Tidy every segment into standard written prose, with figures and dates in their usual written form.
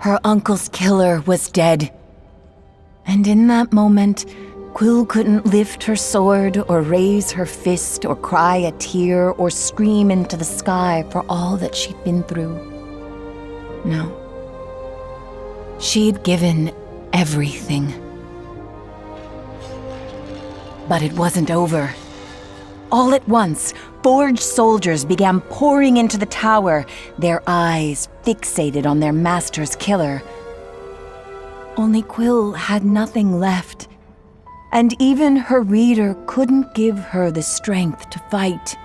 Her uncle's killer was dead. And in that moment, Quill couldn't lift her sword or raise her fist or cry a tear or scream into the sky for all that she'd been through. No. She'd given everything. But it wasn't over. All at once, forged soldiers began pouring into the tower, their eyes fixated on their master's killer. Only Quill had nothing left, and even her reader couldn't give her the strength to fight.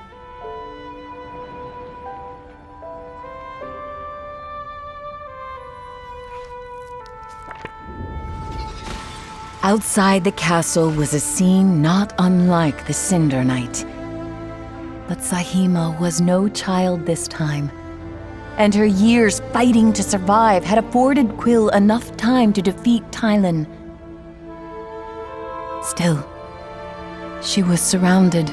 Outside the castle was a scene not unlike the Cinder Night. But Sahima was no child this time, and her years fighting to survive had afforded Quill enough time to defeat Tylan. Still, she was surrounded.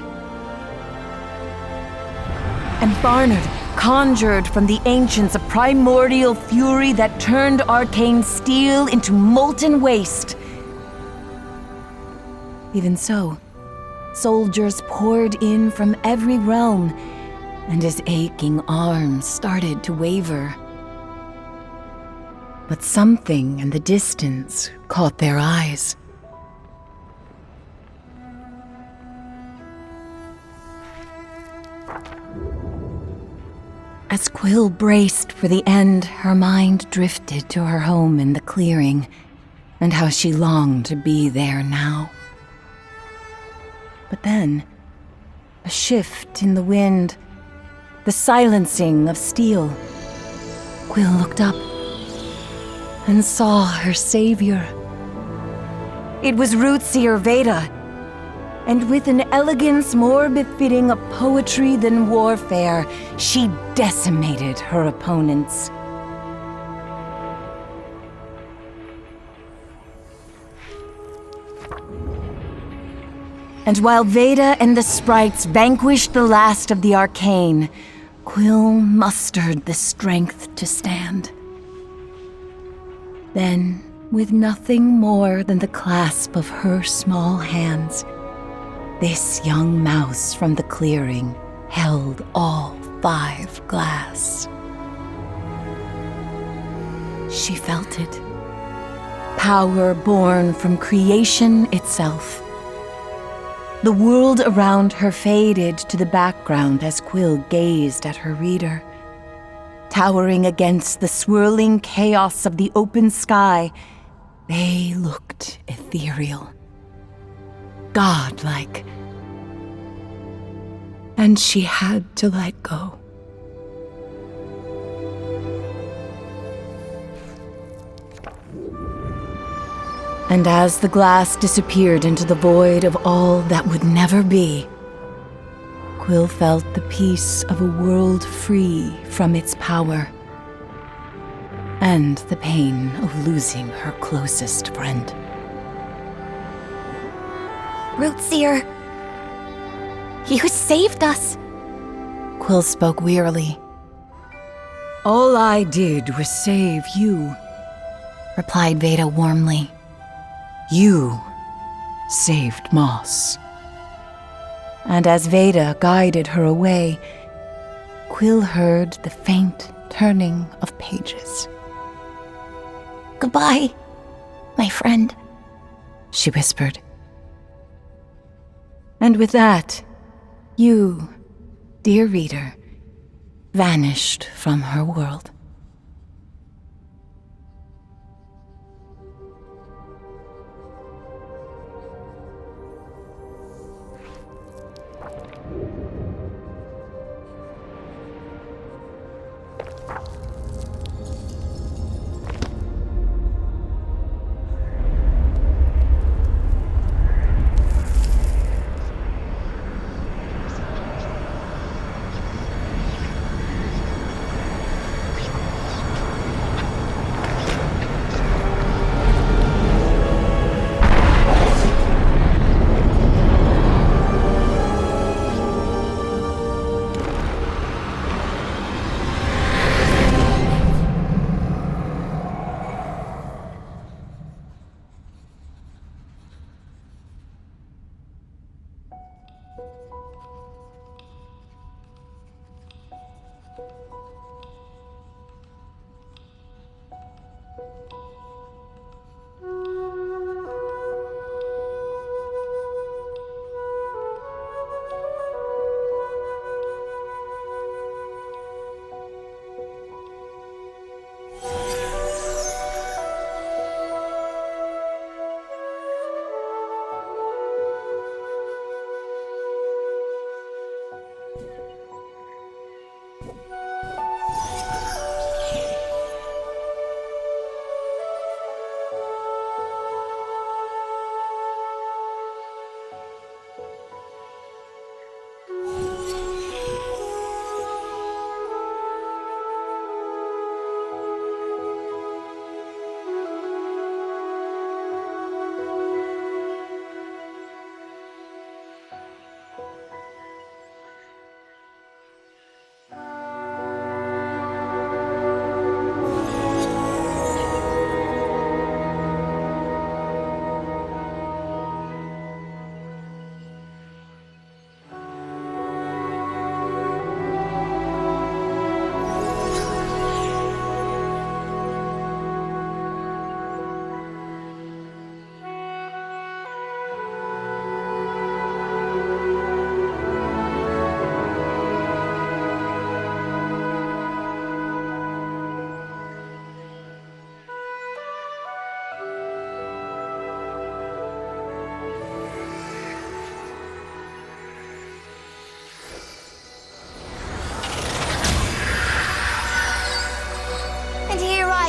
And Barnard conjured from the ancients a primordial fury that turned arcane steel into molten waste. Even so, soldiers poured in from every realm, and his aching arms started to waver. But something in the distance caught their eyes. As Quill braced for the end, her mind drifted to her home in the clearing, and how she longed to be there now. But then, a shift in the wind, the silencing of steel. Quill looked up and saw her savior. It was Rootseer Veda, and with an elegance more befitting of poetry than warfare, she decimated her opponents. And while Veda and the sprites vanquished the last of the arcane, Quill mustered the strength to stand. Then, with nothing more than the clasp of her small hands, this young mouse from the clearing held all 5 glass. She felt it. Power born from creation itself. The world around her faded to the background as Quill gazed at her reader. Towering against the swirling chaos of the open sky, they looked ethereal, godlike. And she had to let go. And as the glass disappeared into the void of all that would never be, Quill felt the peace of a world free from its power, and the pain of losing her closest friend. Rootseer, you saved us. Quill spoke wearily. All I did was save you, replied Veda warmly. You saved Moss. And as Veda guided her away, Quill heard the faint turning of pages. Goodbye, my friend, she whispered. And with that, you, dear reader, vanished from her world.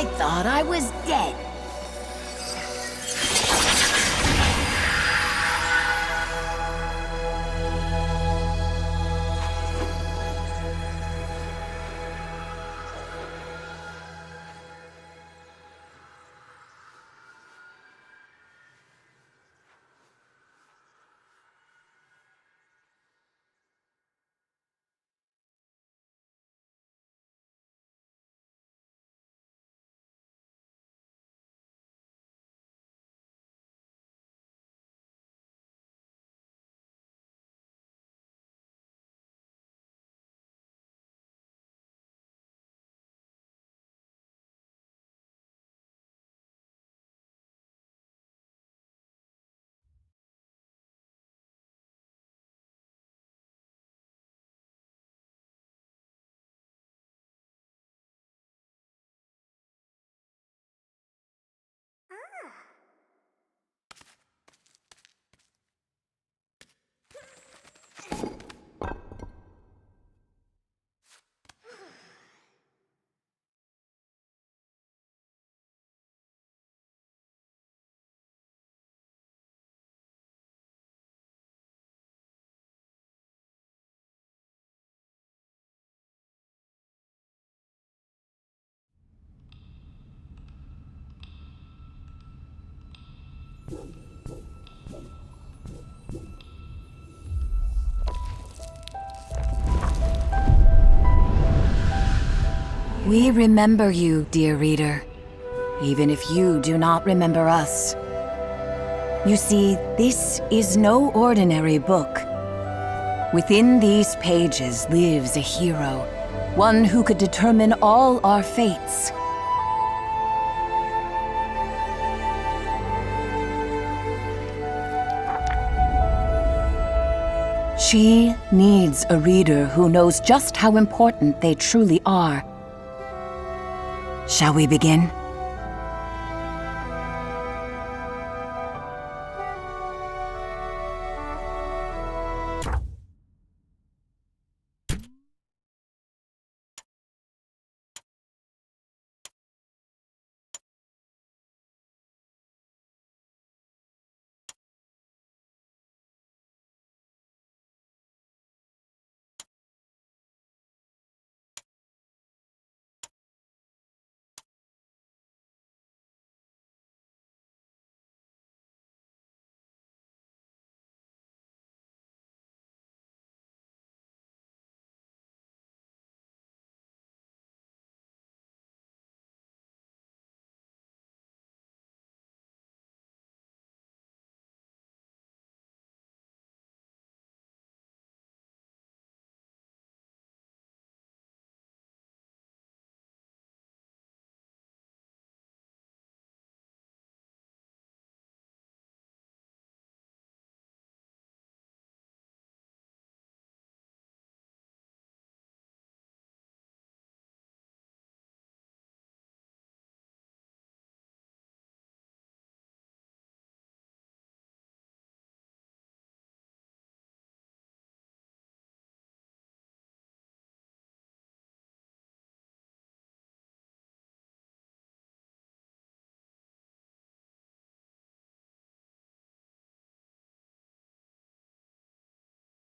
I thought I was dead. We remember you, dear reader, even if you do not remember us. You see, this is no ordinary book. Within these pages lives a hero, one who could determine all our fates. She needs a reader who knows just how important they truly are. Shall we begin?